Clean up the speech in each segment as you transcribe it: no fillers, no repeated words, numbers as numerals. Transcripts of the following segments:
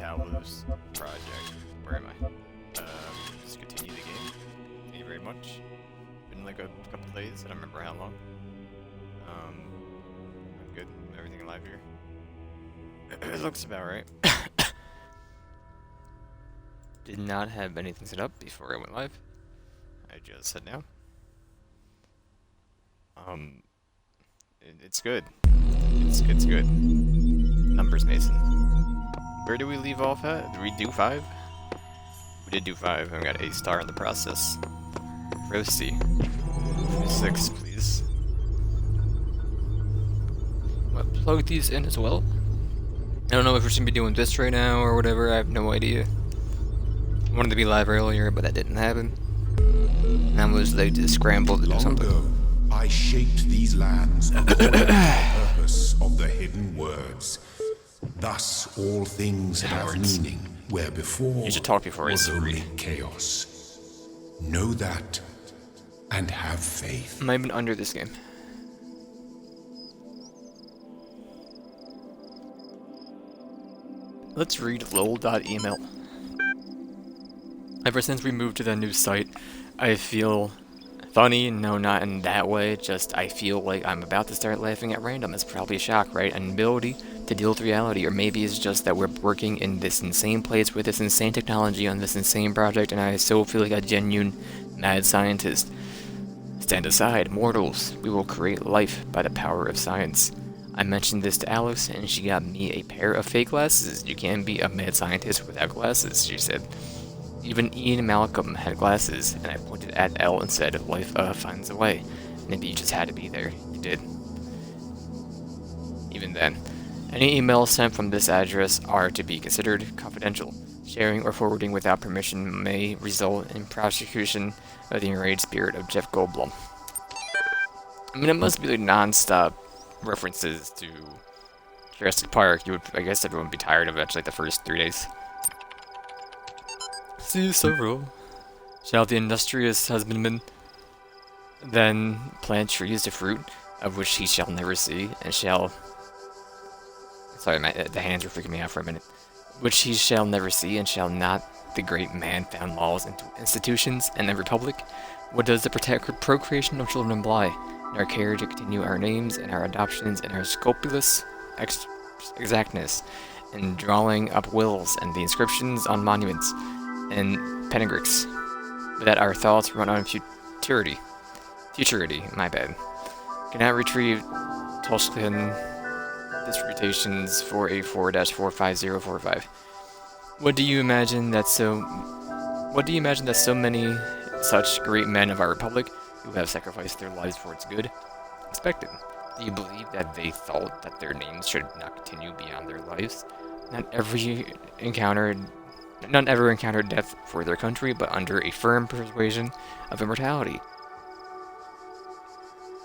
Talos project. Where am I? Just continue the game. Thank you very much. Been like a couple days, I don't remember how long. I'm good. Everything alive here. It looks about right. Did not have anything set up before I went live. I just sat down. It's good. It's good. Numbers, Mason. Where do we leave off at? Did we do 5? We did do 5, and we got a star in the process. Roasty. 6, please. I'm gonna plug these in as well. I don't know if we're gonna be doing this right now or whatever, I have no idea. I wanted to be live earlier, but that didn't happen. And I was late to scramble to do something. Long ago, I shaped these lands according to the purpose of the hidden words. Thus, all things have meaning, where before you should talk before was I only read. chaos. Know that, and have faith. I'm not even under this game. Let's read lol.email. Ever since we moved to the new site, I feel funny. No, not in that way, just I feel like I'm about to start laughing at random. It's probably a shock, right? An ability to deal with reality, or maybe it's just that we're working in this insane place with this insane technology on this insane project, and I so feel like a genuine mad scientist. Stand aside, mortals. We will create life by the power of science. I mentioned this to Alex, and she got me a pair of fake glasses. You can't be a mad scientist without glasses, she said. Even Ian Malcolm had glasses, and I pointed at L and said, life finds a way. Maybe you just had to be there. You did. Even then, any emails sent from this address are to be considered confidential. Sharing or forwarding without permission may result in prosecution of the enraged spirit of Jeff Goldblum. I mean, it must be like non-stop references to Jurassic Park. I guess everyone would be tired of it after like the first 3 days. See several. Shall the industrious husbandman then plant trees to fruit, of which he shall never see, and shall... Sorry, the hands were freaking me out for a minute. Which he shall never see, and shall not the great man found laws into institutions and the republic? What does the procreation of children imply? In our care to continue our names and our adoptions and our scrupulous exactness, and drawing up wills and the inscriptions on monuments and penegrics, that our thoughts run on futurity, my bad. Cannot retrieve Tolkien disputations 484-45045. What do you imagine that so many such great men of our republic, who have sacrificed their lives for its good, expected? Do you believe that they thought that their names should not continue beyond their lives? None ever encountered death for their country, but under a firm persuasion of immortality.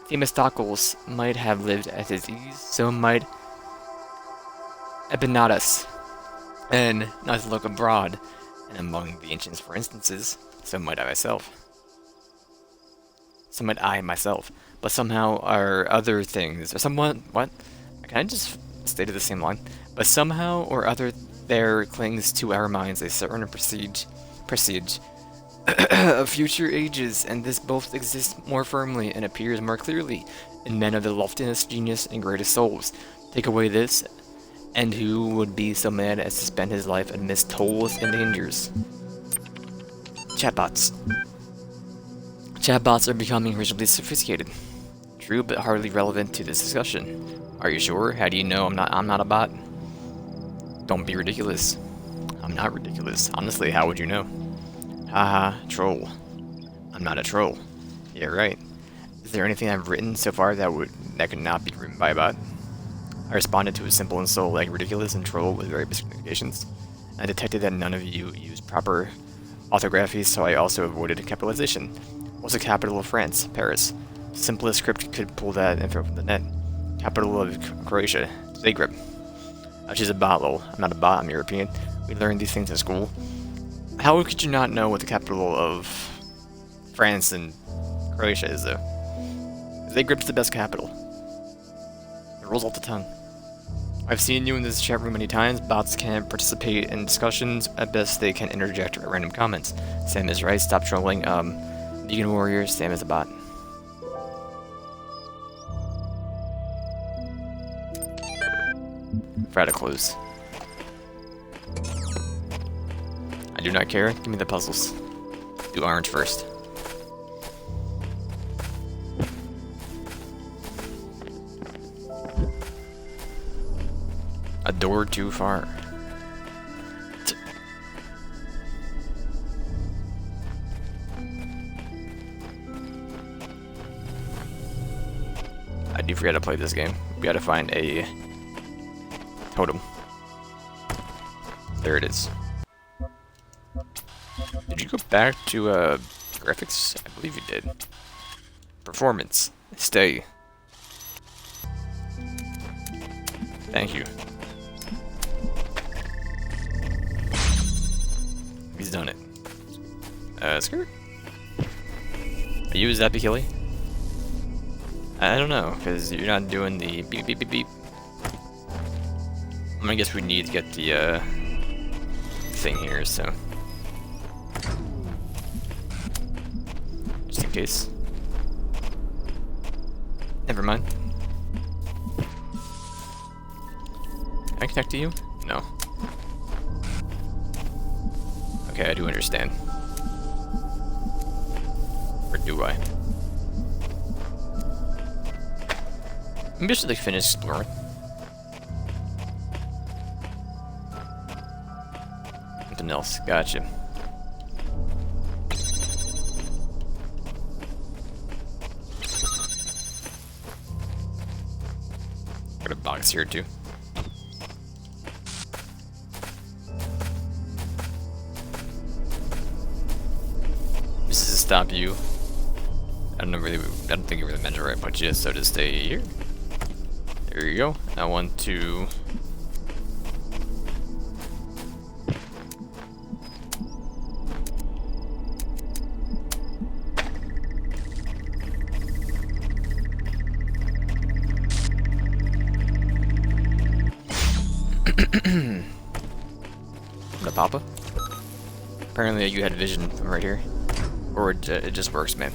Themistocles might have lived at his ease, so might Epinatus, and not to look abroad, and among the ancients, for instances, so might I myself. But somehow our other things, or somewhat, what? Can I just stay to the same line? But somehow or other there clings to our minds a certain prestige of future ages, and this both exists more firmly and appears more clearly in men of the loftiest genius and greatest souls. Take away this, and who would be so mad as to spend his life amidst tolls and dangers? Chatbots. Chatbots are becoming reasonably sophisticated. True, but hardly relevant to this discussion. Are you sure? How do you know I'm not a bot? Don't be ridiculous. I'm not ridiculous. Honestly, how would you know? Haha, troll. I'm not a troll. Yeah, right. Is there anything I've written so far that could not be written by a bot? I responded to a simple insult like ridiculous and troll with very basic notifications. I detected that none of you used proper orthography, so I also avoided capitalization. What's the capital of France? Paris. Simplest script could pull that info from the net. Capital of Croatia? Zagreb. She's a bot, lol. I'm not a bot, I'm European. We learned these things in school. How could you not know what the capital of France and Croatia is, though? Zagreb's the best capital. It rolls off the tongue. I've seen you in this chat room many times. Bots can't participate in discussions. At best, they can interject random comments. Sam is right. Stop trolling. Vegan Warrior, Sam is a bot. Try to close. I do not care. Give me the puzzles. Do orange first. A door too far. I do forget to play this game. We gotta find a totem. There it is. Did you go back to graphics? I believe you did. Performance. Stay. Thank you. He's done it. Skirt? Are you Zappy Killy? I don't know, because you're not doing the beep beep beep beep. I guess we need to get the thing here, so just in case. Never mind. Can I connect to you? No. Okay, I do understand. Or do I? Maybe I should like finish exploring. Something else. Gotcha. Got a box here too. This is to stop you. I don't think it really meant to right punch you, so just stay here. There you go. I want to the Papa. Apparently you had vision from right here. Or it just works, man.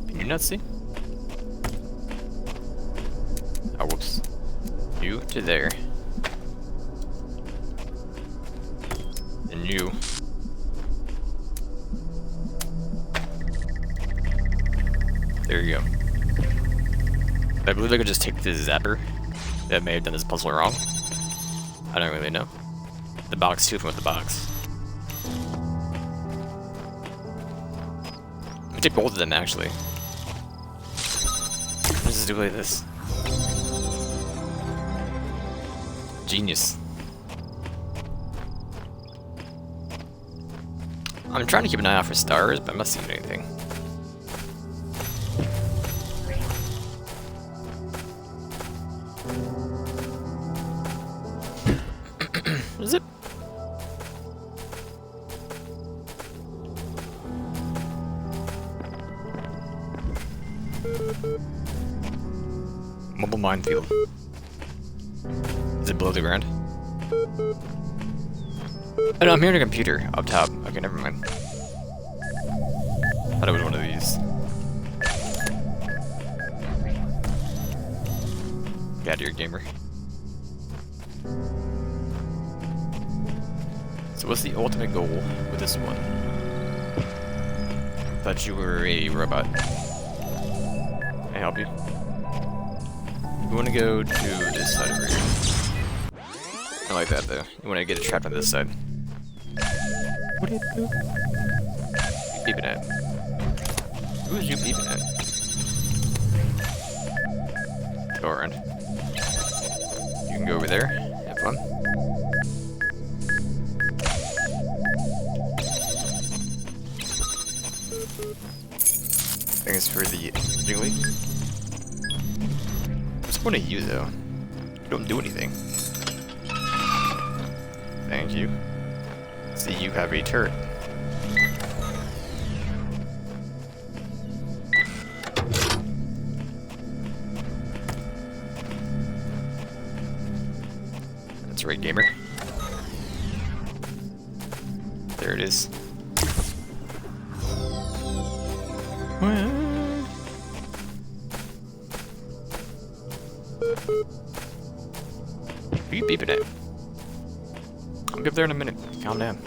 Can you not see? Oh, whoops. You to there. And you. There you go. I believe I could just take this zapper. That may have done this puzzle wrong. I don't really know. The box too, with the box. I'm gonna take both of them actually. Let's just do like this. Genius. I'm trying to keep an eye out for stars, but I'm not seeing anything. What is it? Mobile minefield. Is it below the ground? Oh no, I'm hearing a computer up top. Okay, never mind. Thought it was one of these. Get out of here, gamer. So what's the ultimate goal with this one? Thought you were a robot. Can I help you? We want to go to this side over here. I like that though. You want to get it trapped on this side. What are you doing? You beeping at? Who is you beeping at? Go around. You can go over there. Have fun. Thanks for the jiggly. What's the point of you though? You don't do anything. Thank you. see you have a turret. That's right, gamer. There it is. Who are you beeping at? I'll get there in a minute. Calm down.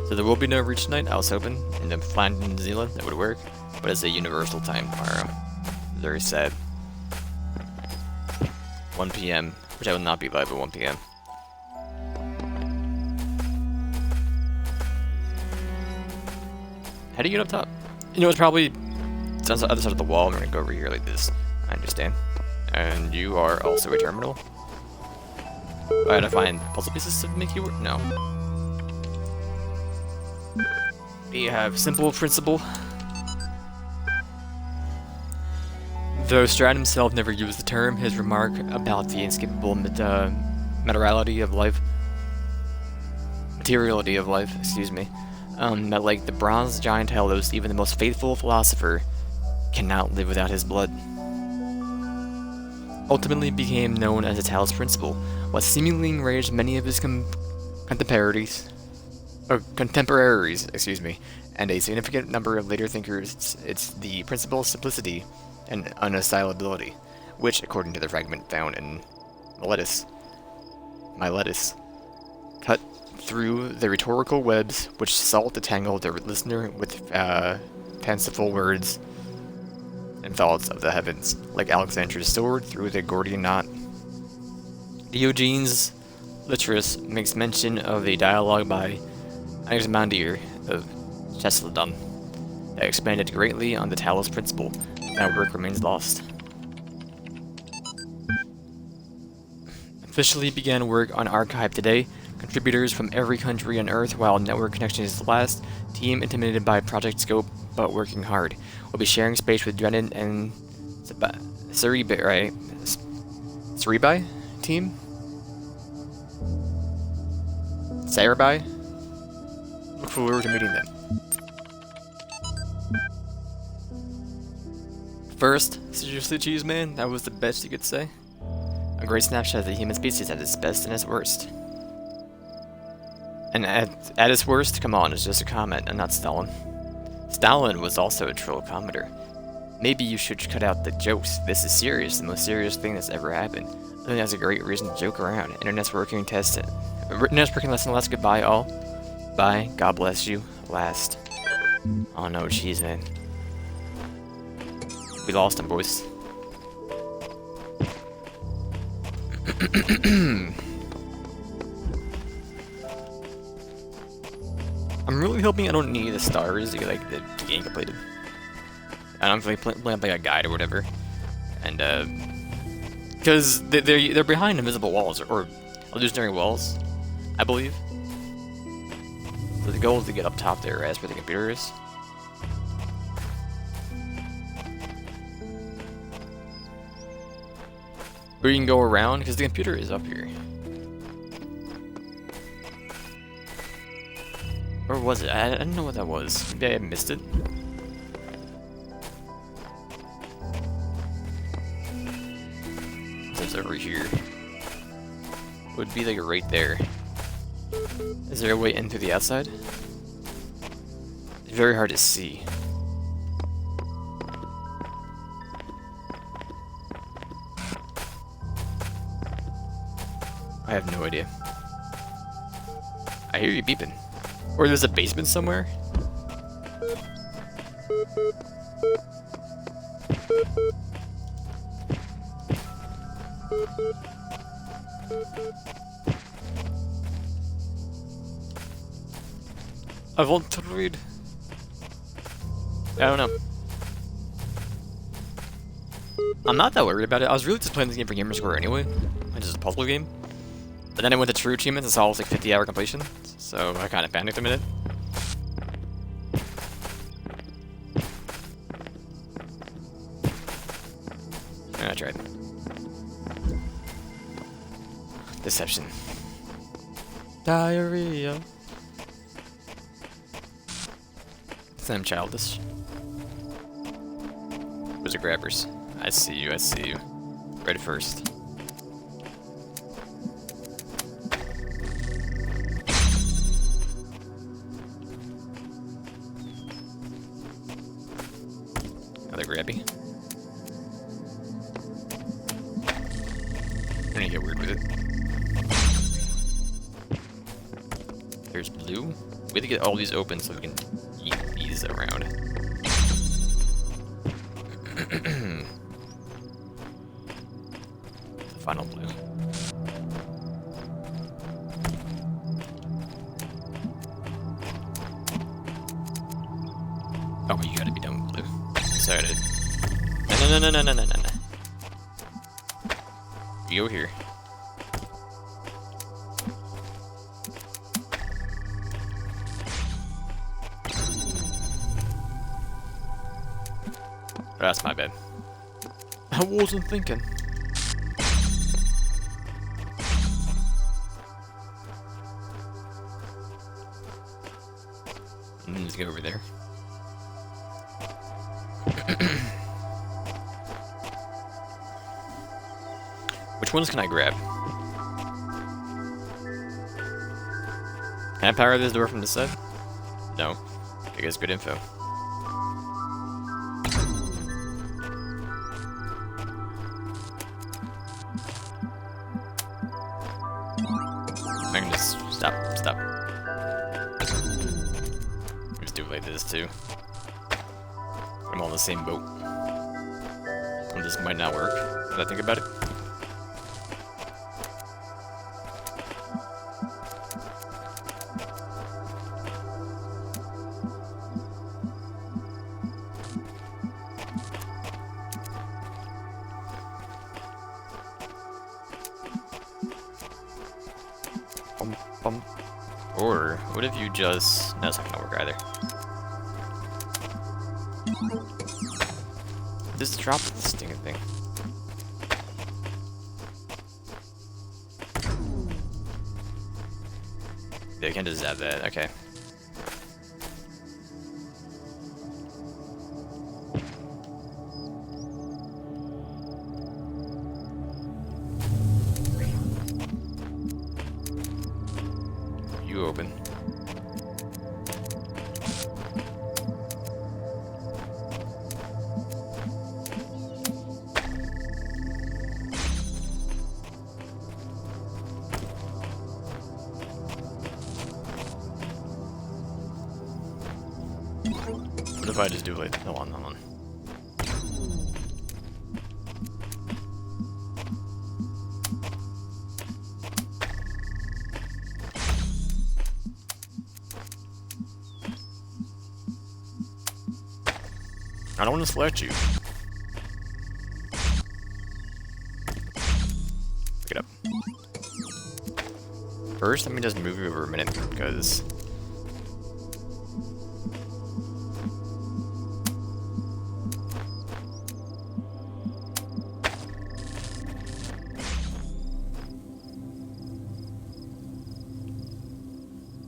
So there will be no reach tonight. I was hoping in the land in New Zealand that would work, but it's a universal time tomorrow. Very sad. 1 p.m., which I will not be live at 1 p.m. How do you get up top? You know, it's probably it's on the other side of the wall. I'm gonna go over here like this. I understand. And you are also a terminal. I gotta find puzzle pieces to make you work? No. We have simple principle. Though Strad himself never used the term, his remark about the inescapable materiality of life, excuse me, that like the bronze giant Talos, even the most faithful philosopher cannot live without his blood. Ultimately became known as the Talos principle, what seemingly enraged many of his contemporaries, and a significant number of later thinkers. It's the principle of simplicity and unassailability, which, according to the fragment found in Miletus, cut through the rhetorical webs which sought to tangle the listener with fanciful words and thoughts of the heavens, like Alexander's sword through the Gordian knot. Diogenes Laertius makes mention of a dialogue by Anaximander of Chalcedon that expanded greatly on the Talos principle. That work remains lost. Officially began work on Archive today. Contributors from every country on Earth, while network connection is the last. Team intimidated by project scope, but working hard. We'll be sharing space with Drennan and Cerebi, right? Cerebi team? Cerebi? Look forward to meeting them. First, seriously, cheese man, that was the best you could say. A great snapshot of the human species at its best and its worst. And at its worst, come on, it's just a comment, and not Stalin. Stalin was also a troll commenter. Maybe you should cut out the jokes. This is serious, the most serious thing that's ever happened. I think that's a great reason to joke around. Internet's working lesson last. Goodbye, all. Bye. God bless you. Last. Oh no, cheese man. We lost him, boys. I'm really hoping I don't need the stars to get like the game completed. I don't really plan like a guide or whatever, and because they're behind invisible walls or illusionary walls, I believe. So the goal is to get up top there, as where the computer is. Or you can go around, because the computer is up here. Or was it? I don't know what that was. Maybe I missed it. It's over here. It would be like right there. Is there a way in through the outside? It's very hard to see. I have no idea. I hear you beeping. Or there's a basement somewhere? I want to read. I don't know. I'm not that worried about it. I was really just playing this game for Gamerscore anyway. It's just a puzzle game. But then I went to True Achievements and saw it was like 50-hour completion. So I kind of panicked a minute. tried. Deception. Diarrhea. I'm childish. Wizard grabbers. I see you, I see you. Ready first. Another grabby. I'm gonna get weird with it. There's blue. We have to get all these open so we can eat these around. The final blue. Oh, you gotta be done with blue. Sorry, dude. No. You go here. That's my bad. I wasn't thinking. Let's go over there. Which ones can I grab? Can I power this door from the side? No. I guess good info. I can just stop. Just do it like this too. I'm on the same boat. And this might not work. Did I think about it? Or what if you just... No, that's not gonna work either. Just drop this stinking thing. They can just add that, okay. You open. What if I just do like, hold on. I don't want to select you. Pick it up. First, let me just move you over a minute, because...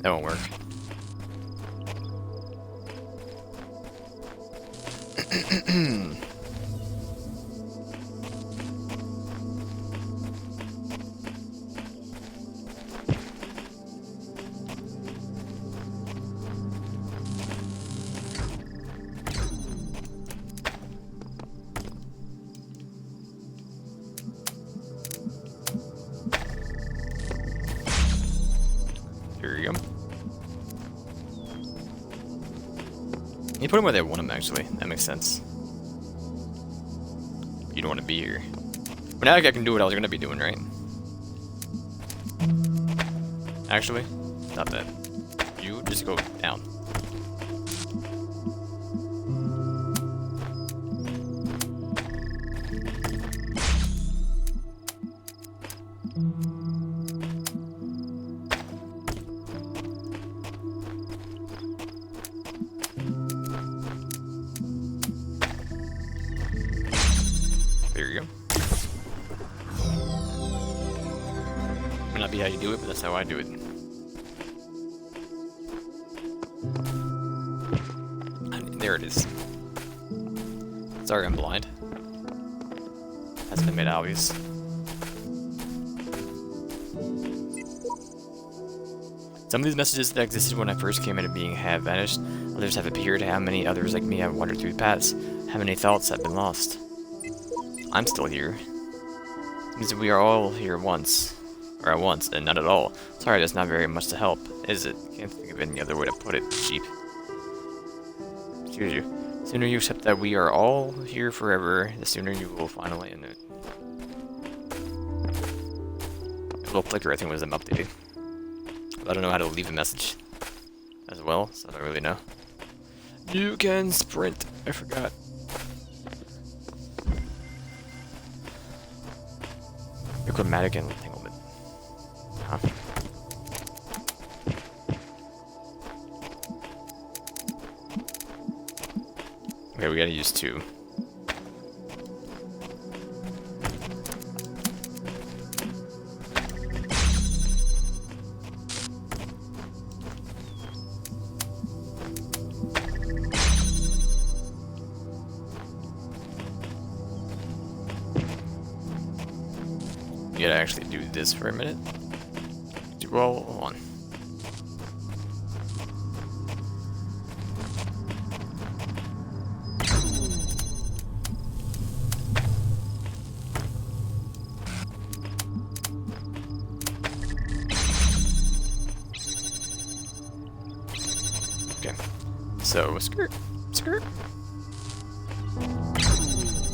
that won't work. Here you go. You put them where they want them, actually. That makes sense. You don't want to be here. But now I can do what I was going to be doing, right? Actually, not that. You just go down. There you go. how you do it, but that's how I do it. And there it is. Sorry, I'm blind. That's been made obvious. Some of these messages that existed when I first came into being have vanished. Others have appeared. How many others like me have wandered through the paths? How many thoughts have been lost? I'm still here. It means that we are all here once. Or at once, and not at all. Sorry, that's not very much to help, is it? Can't think of any other way to put it. Sheep. Excuse you. The sooner you accept that we are all here forever, the sooner you will finally end it. A little flicker, I think, was them updated. But I don't know how to leave a message as well, so I don't really know. You can sprint. I forgot. Chromatic entanglement. Huh. Okay, we gotta use 2. You gotta actually do this for a minute. Well, hold on. Okay. So, skirt.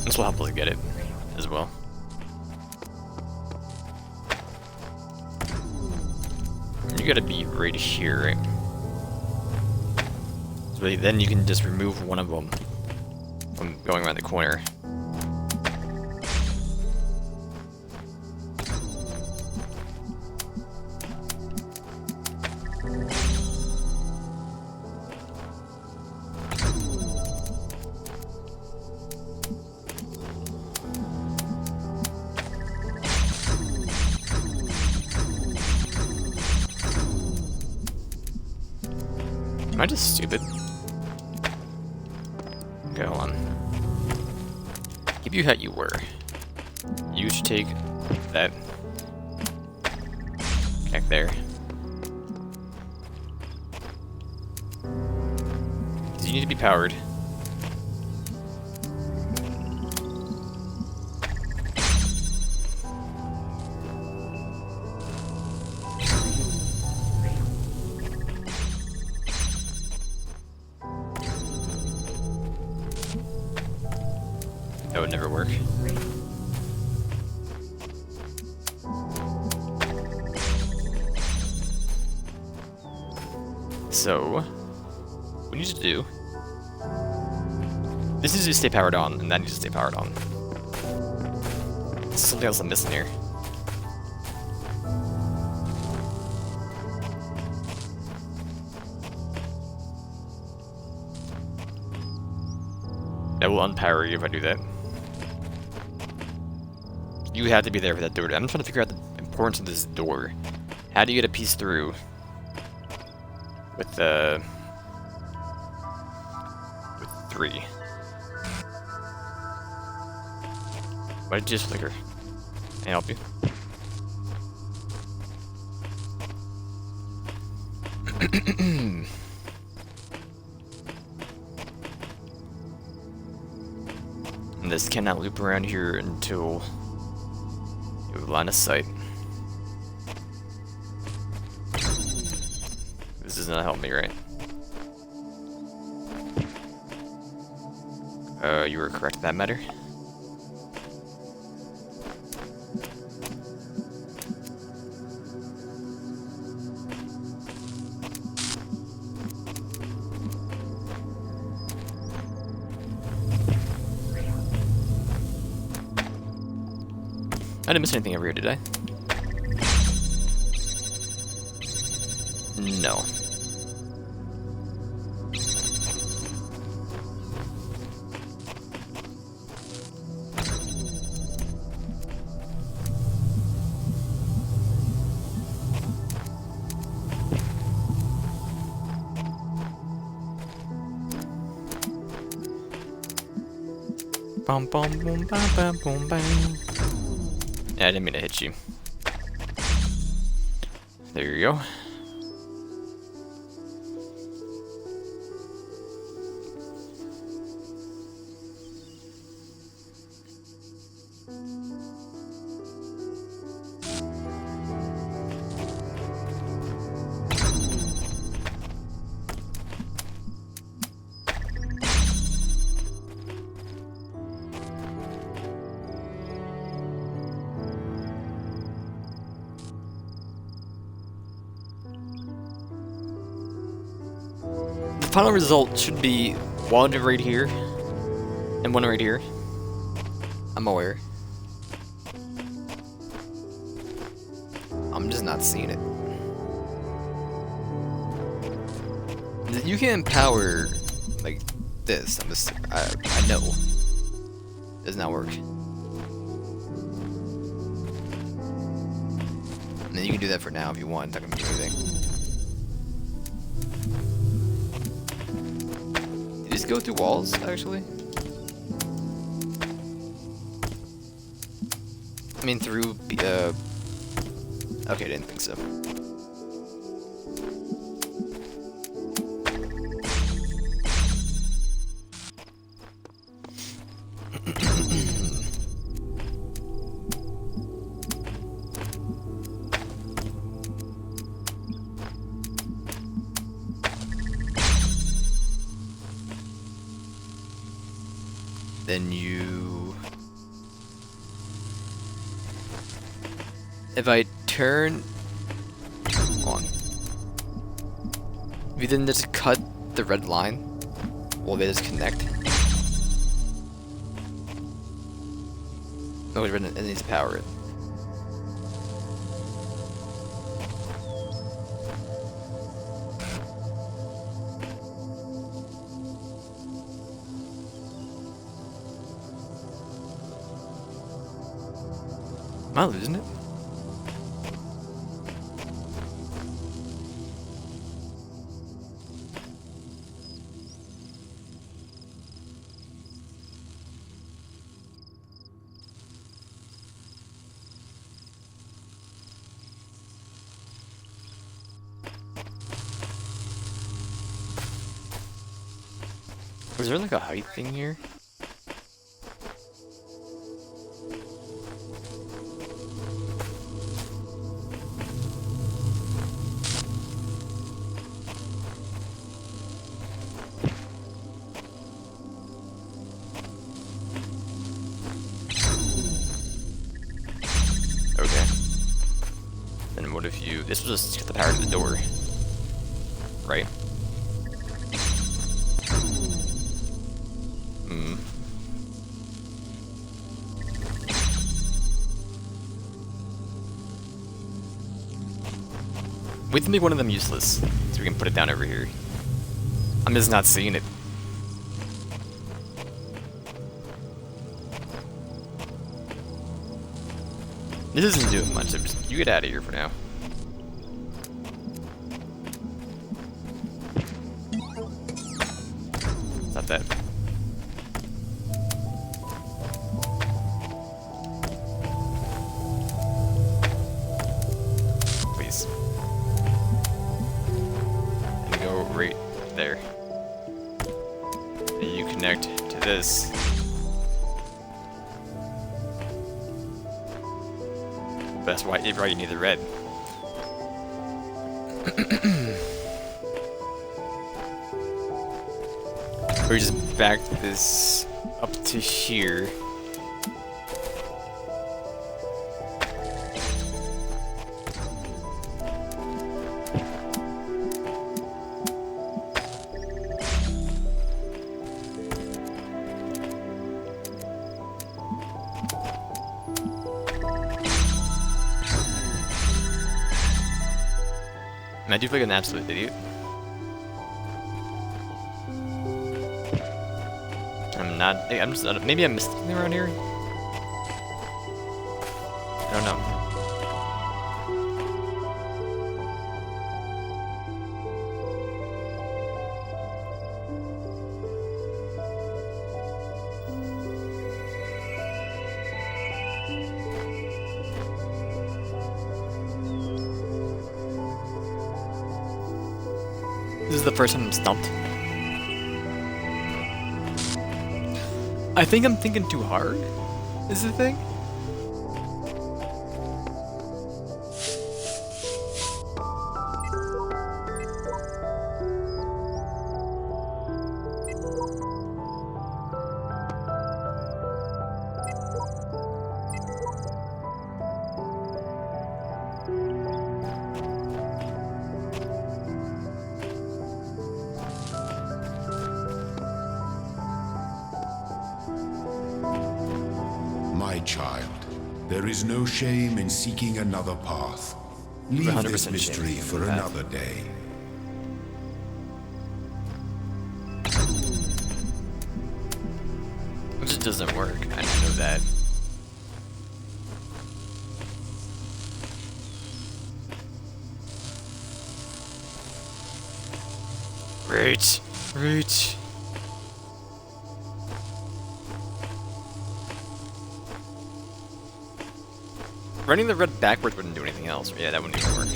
This will help us get it as well. You gotta be right here, right? So then you can just remove one of them from going around the corner. Am I just stupid? Okay, hold on. Keep you how you were. You should take that. Connect there. Because you need to be powered. That would never work. So, what we need to do... This needs to stay powered on, and that needs to stay powered on. There's something else I'm missing here. That will unpower you if I do that. You have to be there for that door. I'm trying to figure out the importance of this door. How do you get a piece through with 3? Why did you just flicker? Can I help you? And this cannot loop around here until you have line of sight. This does not help me, right? You were correct in that matter. I didn't miss anything over here, did I? No. Bum, bum, boom, bam, bam, boom, bam. Yeah, I didn't mean to hit you. There you go. The final result should be one right here and one right here. I'm aware. I'm just not seeing it. You can power like this. I know. Does not work. And then you can do that for now if you want. It's not gonna do anything. Did this go through walls actually? I mean through okay, I didn't think so. Then you... If I turn... on. If you then just cut the red line, will they just connect? No, it needs to power it. Am I losing it? Was there like a height thing here? Okay. Then what if you... This will just get the power to the door. Right? Hmm. We can make one of them useless, so we can put it down over here. I'm just not seeing it. This isn't doing much, so just, you get out of here for now. It's not that. Please. And go right there. And you connect to this. That's why you need the red. Or just back this up to here. And I do feel like an absolute idiot. I'm just, maybe I'm missing something around here? I don't know. This is the first time I'm stumped. I think I'm thinking too hard, is the thing. My child, there is no shame in seeking another path. Leave 100% this shame mystery in for that. another day. It just doesn't work. I know that. Reach! Reach! Running the red backwards wouldn't do anything else. Yeah, that wouldn't even work.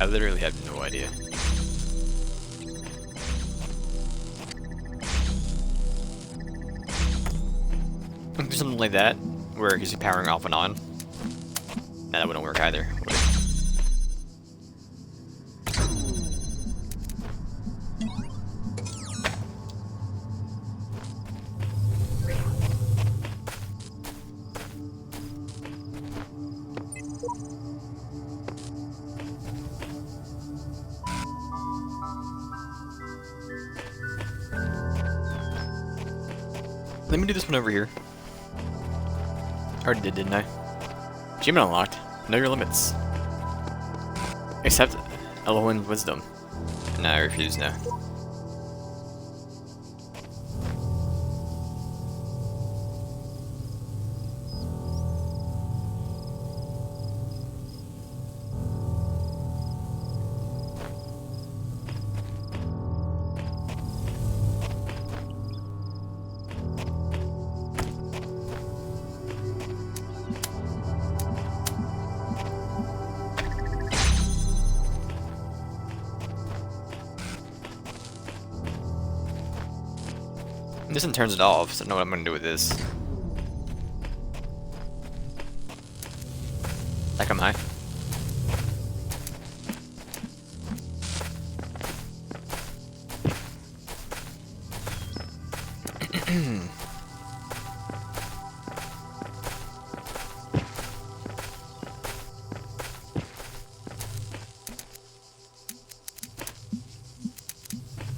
I literally have no idea. Do something like that, where he's powering off and on. Nah, that wouldn't work either. Would it? Let me do this one over here. Already did, didn't I? Achievement unlocked. Know your limits. Accept Elohim's wisdom. No, I refuse now. This one turns it off, so I know what I'm gonna do with this. Like I'm high.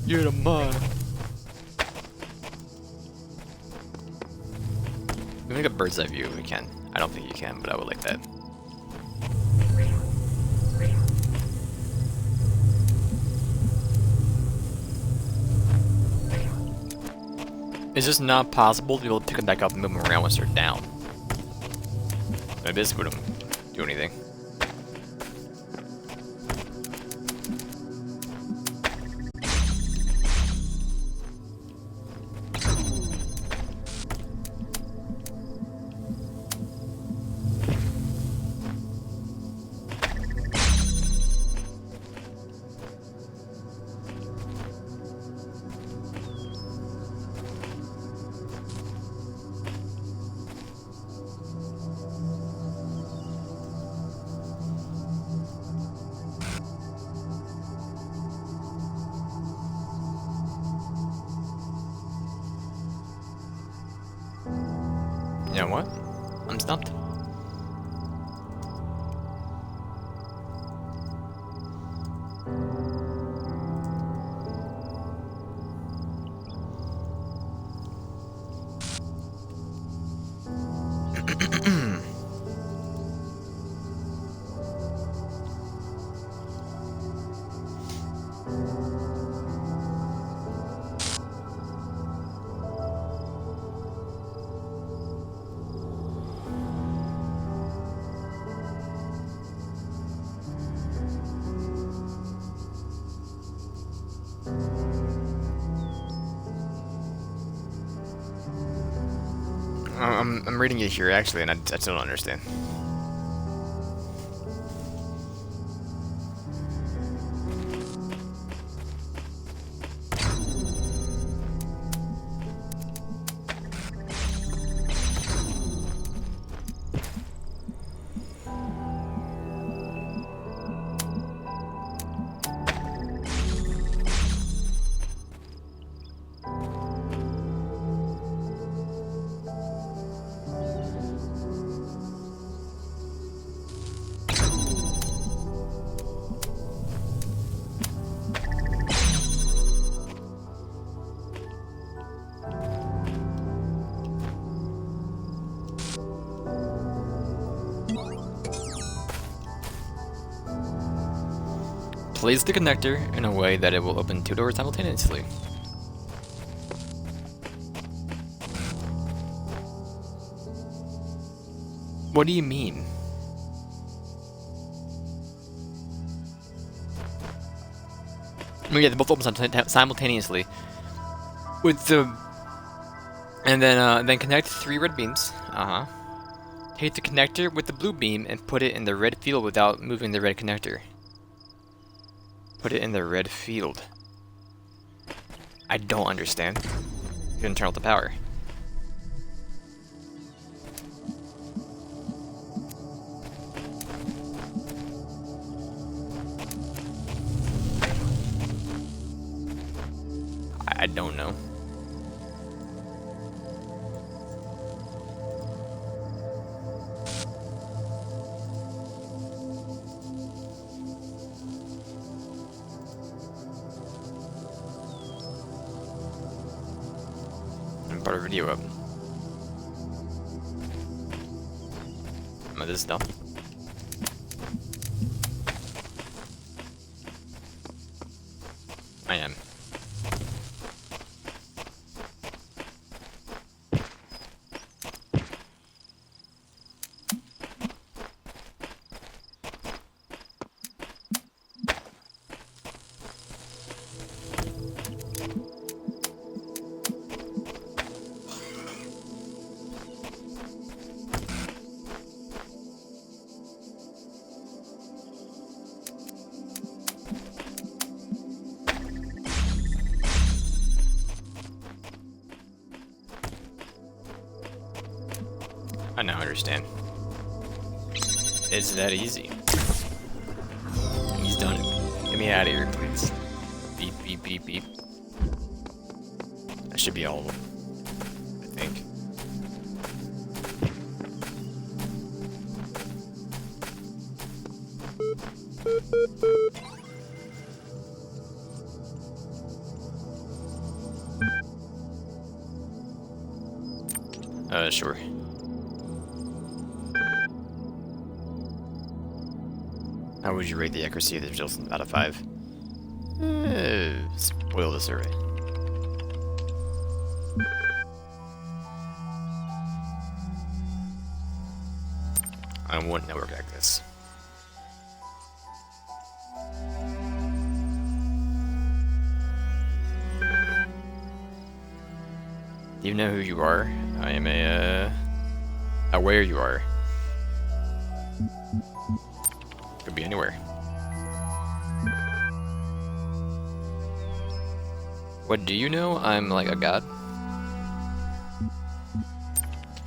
You're the man. We make a bird's eye view if we can. I don't think you can, but I would like that. It's just not possible to be able to pick them back up and move them around once they're down. Maybe this wouldn't do anything. You know what? I'm stumped. I'm reading it here actually, and I still don't understand. Place the connector in a way that it will open 2 doors simultaneously. What do you mean? Oh yeah, they both open simultaneously. With the... And then connect 3 red beams. Take the connector with the blue beam and put it in the red field without moving the red connector. Put it in the red field. I don't understand. You can turn off the power. I don't know. Put our video up. Am I this dumb? I am. I now understand. It's that easy. He's done it. Get me out of here, please. Beep, beep, beep, beep. That should be all of them, I think. Sure. How would you rate the accuracy of the results out of 5? Spoil the survey. I want network like this. Do you know who you are? I am aware you are. Could be anywhere. What do you know? I'm like a god.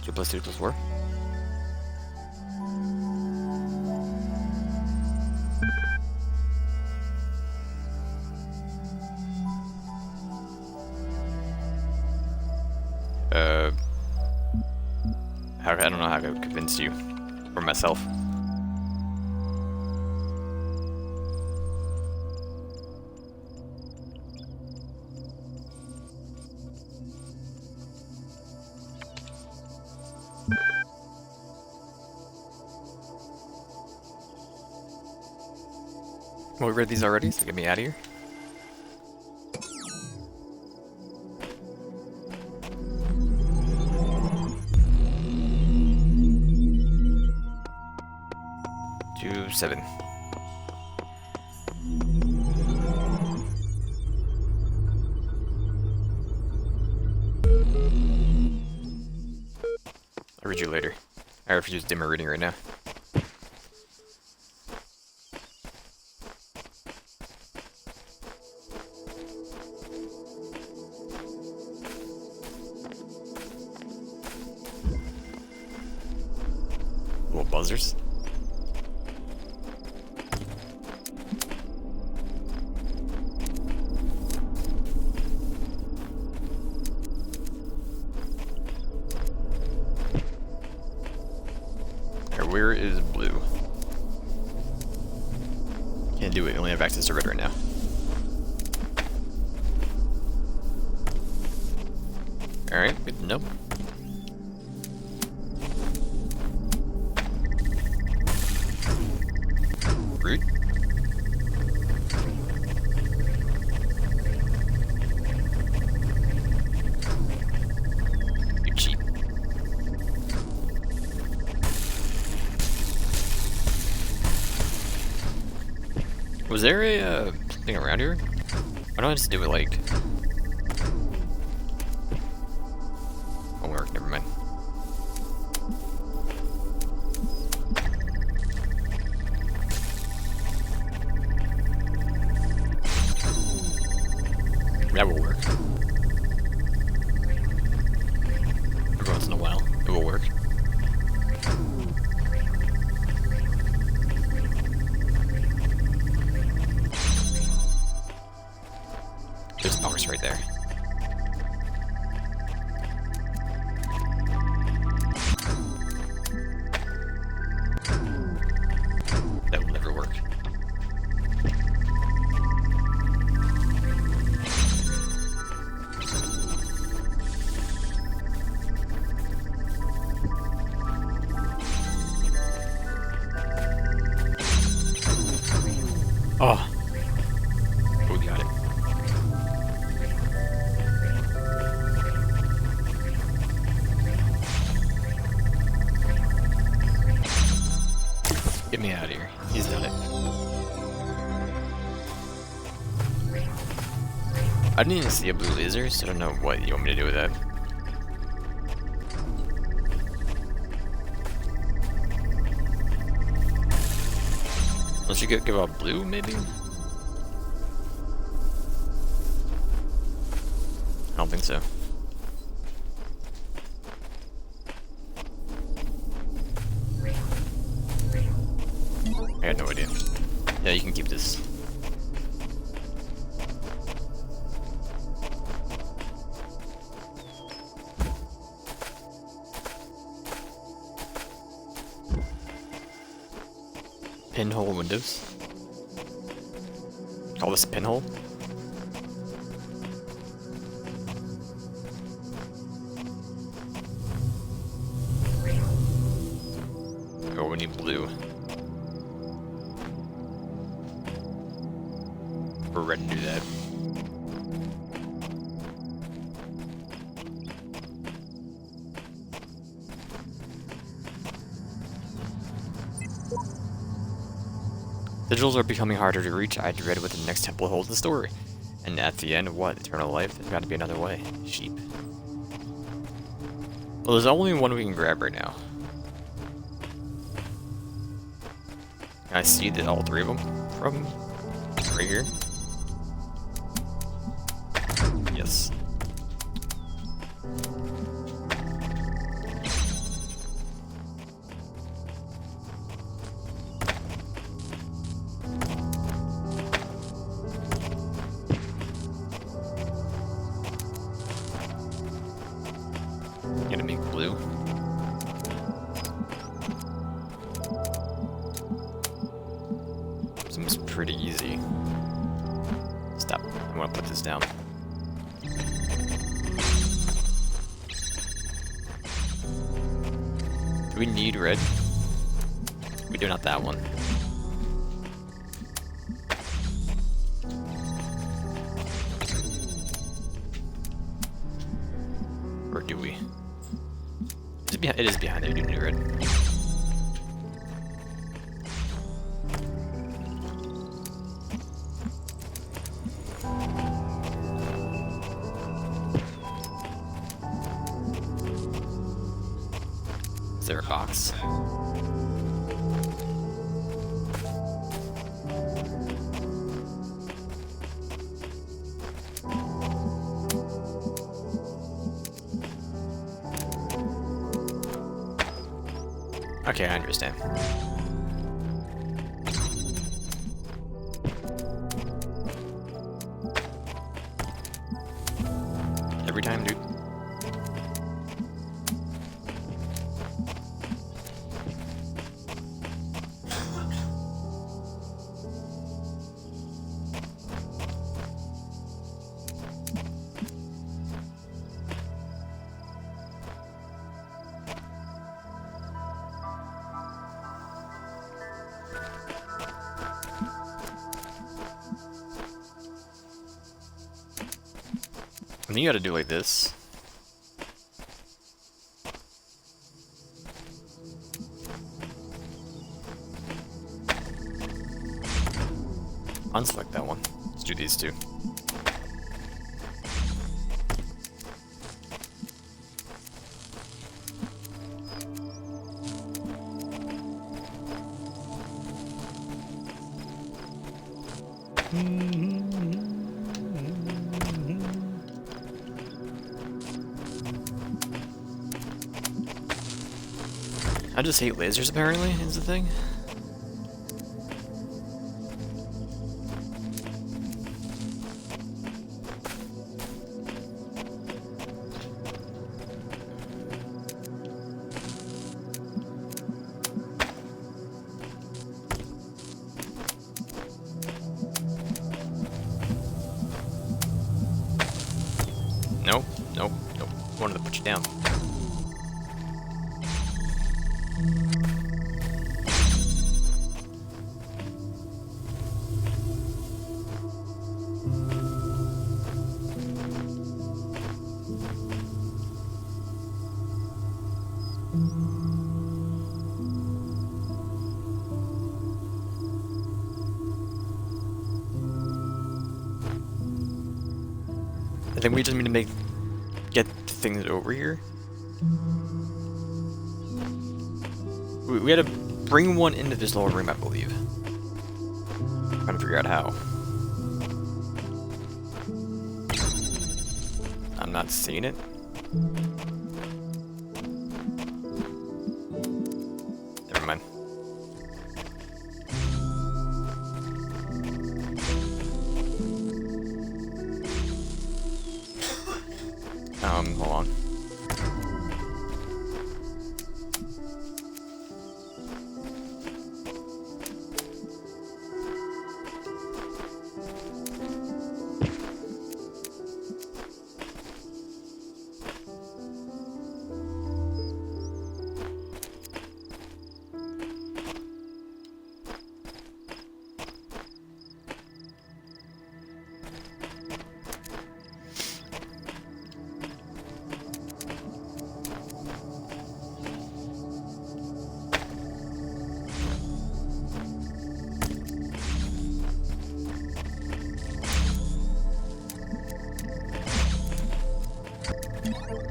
2 plus 2 plus 4. I don't know how I could convince you or myself. Well, we read these already, so get me out of here. To 7. I refuse to do my reading right now. Little buzzers. Where is blue? Can't do it, we only have access to red right now. Alright, good to know. Root. You cheat. Was there a thing around here? Why don't I just do it like... Won't work, never mind. That will work. Every once in a while, it will work. There's bars right there. That will never work. Oh. We got it. Get me out of here. He's done it. I didn't even see a blue laser, so I don't know what you want me to do with that. Unless you give out blue, maybe? I don't think so. I had no idea. Yeah, you can keep this. Pinhole windows. Call this a pinhole? Oh, we need blue. We're ready to do that. Sigils are becoming harder to reach. I dread what the next temple holds in story. And at the end, what? Eternal life? There's got to be another way. Sheep. Well, there's only one we can grab right now. Can I see all three of them from right here? Yes. Gonna make blue. Seems pretty easy. Stop. I want to put this down. Do we need red? We do not that one. Or do we? Is it behind? It is behind there. You do need red. Is there a box? sense. Okay, I understand. Every time, dude. And you gotta do like this. Unselect that one. Let's do these two. I just hate lasers, apparently, is the thing. Nope, nope, nope. Wanted to put you down. I think we just need to get things over here. We had to bring one into this lower room, I believe. Trying to figure out how. I'm not seeing it. Never mind. Hold on.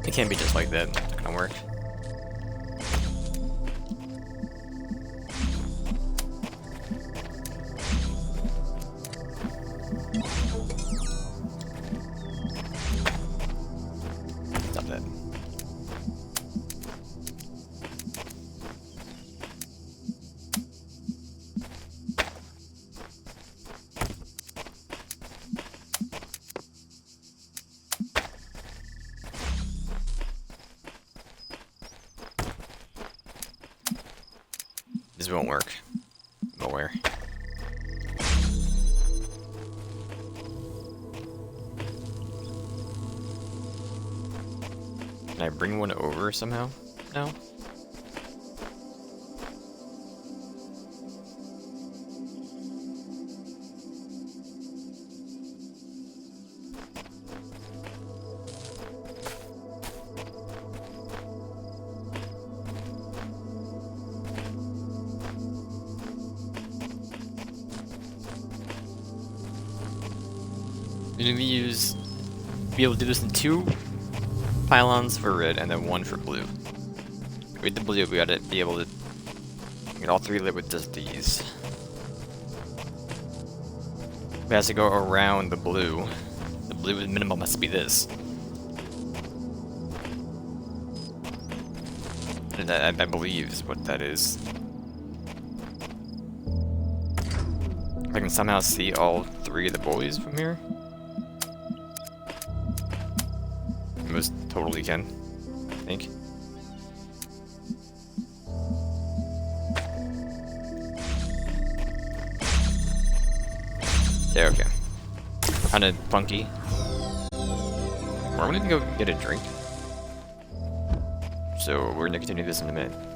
It can't be just like that. It's not gonna work. Stop that. This won't work. I'm aware. Can I bring one over somehow? No? You're gonna be able to do this in 2 pylons for red and then 1 for blue. With the blue, we gotta be able to get all three lit with just these. We have to go around the blue. The blue minimum has to be this. And that, I believe, is what that is. I can somehow see all three of the boys from here. Most totally can, I think. Yeah, okay. Kinda funky. We're gonna go get a drink. So we're gonna continue this in a minute.